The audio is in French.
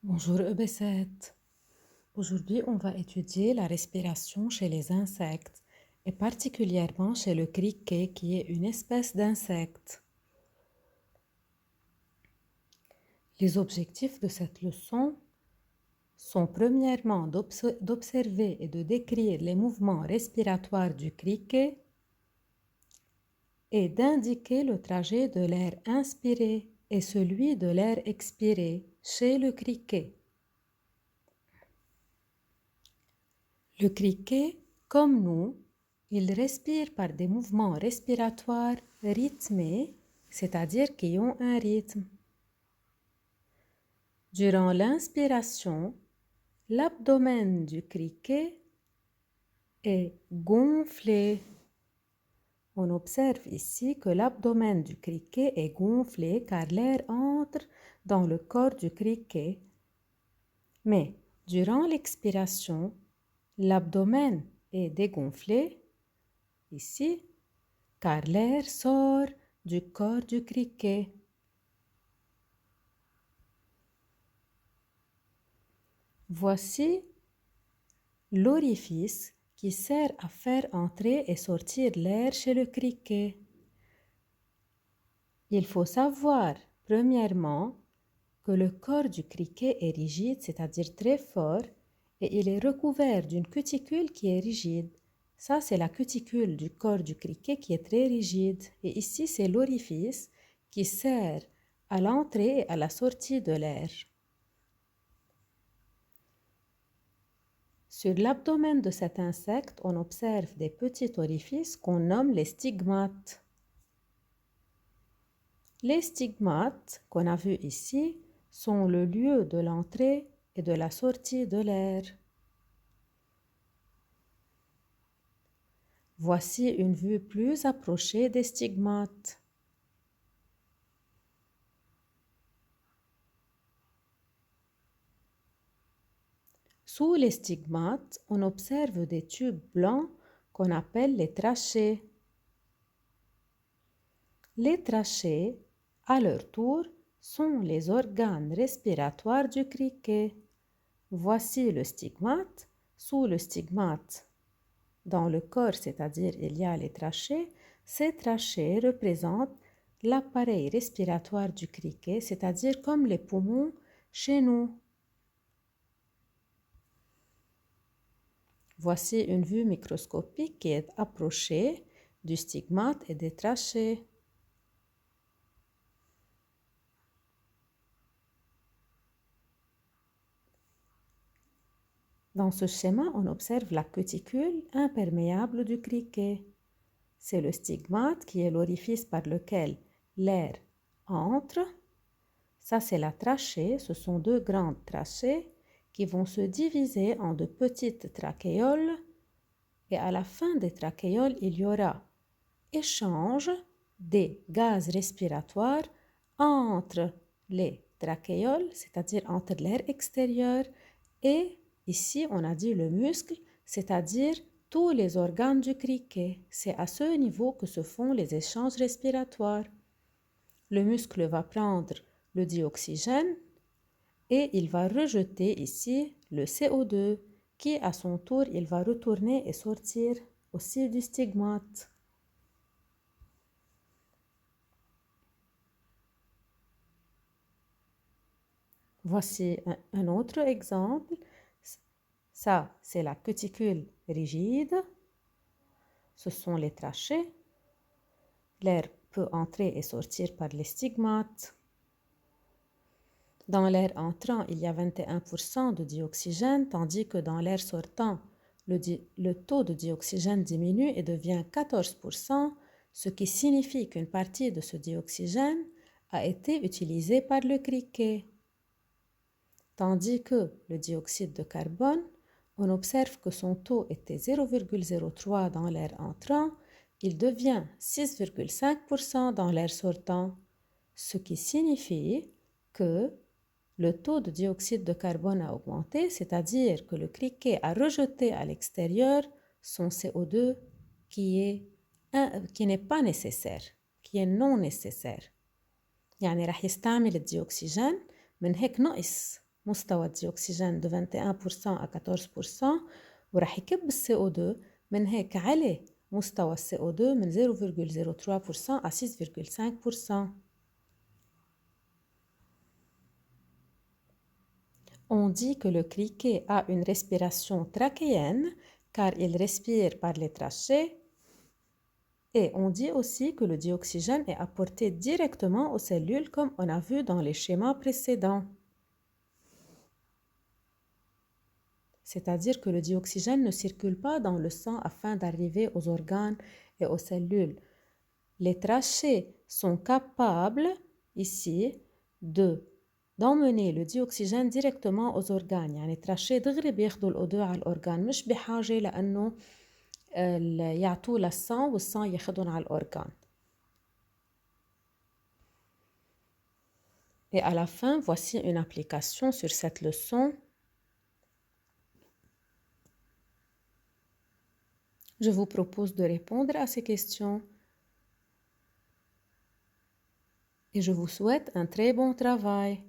Bonjour EB7. Aujourd'hui, on va étudier la respiration chez les insectes et particulièrement chez le criquet qui est une espèce d'insecte. Les objectifs de cette leçon sont premièrement d'observer et de décrire les mouvements respiratoires du criquet et d'indiquer le trajet de l'air inspiré et celui de l'air expiré chez le criquet. Le criquet, comme nous, il respire par des mouvements respiratoires rythmés, c'est-à-dire qui ont un rythme. Durant l'inspiration, l'abdomen du criquet est gonflé. On observe ici que l'abdomen du criquet est gonflé car l'air entre dans le corps du criquet. Mais durant l'expiration, l'abdomen est dégonflé ici, car l'air sort du corps du criquet. Voici l'orifice qui sert à faire entrer et sortir l'air chez le criquet. Il faut savoir, premièrement, que le corps du criquet est rigide, c'est-à-dire très fort, et il est recouvert d'une cuticule qui est rigide. Ça, c'est la cuticule du corps du criquet qui est très rigide. Et ici, c'est l'orifice qui sert à l'entrée et à la sortie de l'air. Sur l'abdomen de cet insecte, on observe des petits orifices qu'on nomme les stigmates. Les stigmates qu'on a vus ici sont le lieu de l'entrée et de la sortie de l'air. Voici une vue plus approchée des stigmates. Sous les stigmates, on observe des tubes blancs qu'on appelle les trachées. Les trachées, à leur tour, sont les organes respiratoires du criquet. Voici le stigmate. Sous le stigmate, dans le corps, c'est-à-dire il y a les trachées. Ces trachées représentent l'appareil respiratoire du criquet, c'est-à-dire comme les poumons chez nous. Voici une vue microscopique qui est approchée du stigmate et des trachées. Dans ce schéma, on observe la cuticule imperméable du criquet. C'est le stigmate qui est l'orifice par lequel l'air entre. Ça, c'est la trachée. Ce sont deux grandes trachées qui vont se diviser en de petites trachéoles. Et à la fin des trachéoles, il y aura échange des gaz respiratoires entre les trachéoles, c'est-à-dire entre l'air extérieur et ici, on a dit le muscle, c'est-à-dire tous les organes du criquet. C'est à ce niveau que se font les échanges respiratoires. Le muscle va prendre le dioxygène et il va rejeter ici le CO2 qui, à son tour, il va retourner et sortir aussi du stigmate. Voici un autre exemple. Ça, c'est la cuticule rigide. Ce sont les trachées. L'air peut entrer et sortir par les stigmates. Dans l'air entrant, il y a 21% de dioxygène, tandis que dans l'air sortant, le taux de dioxygène diminue et devient 14%, ce qui signifie qu'une partie de ce dioxygène a été utilisée par le criquet. Tandis que le dioxyde de carbone, on observe que son taux était 0,03 dans l'air entrant, il devient 6,5% dans l'air sortant, ce qui signifie que le taux de dioxyde de carbone a augmenté, c'est-à-dire que le criquet a rejeté à l'extérieur son CO2 qui n'est pas nécessaire, qui est non nécessaire. يعني راح يستعمل الديوكسيجين من هيك نقص مستوى الديوكسيجين de 21% à 14% وراح يكب ال CO2 من هيك على مستوى ال CO2 من 0,03% à 6,5%. On dit que le criquet a une respiration trachéenne car il respire par les trachées. Et on dit aussi que le dioxygène est apporté directement aux cellules comme on a vu dans les schémas précédents. C'est-à-dire que le dioxygène ne circule pas dans le sang afin d'arriver aux organes et aux cellules. Les trachées sont capables, ici, d'emmener le dioxygène directement aux organes. يعني التراشيه دغري بياخدوا الأو2 على الأورجان مش بحاجة لأنه يعطوه للصان والصان ياخدهم على الأورجان. Et à la fin, voici une application sur cette leçon. Je vous propose de répondre à ces questions. Et je vous souhaite un très bon travail.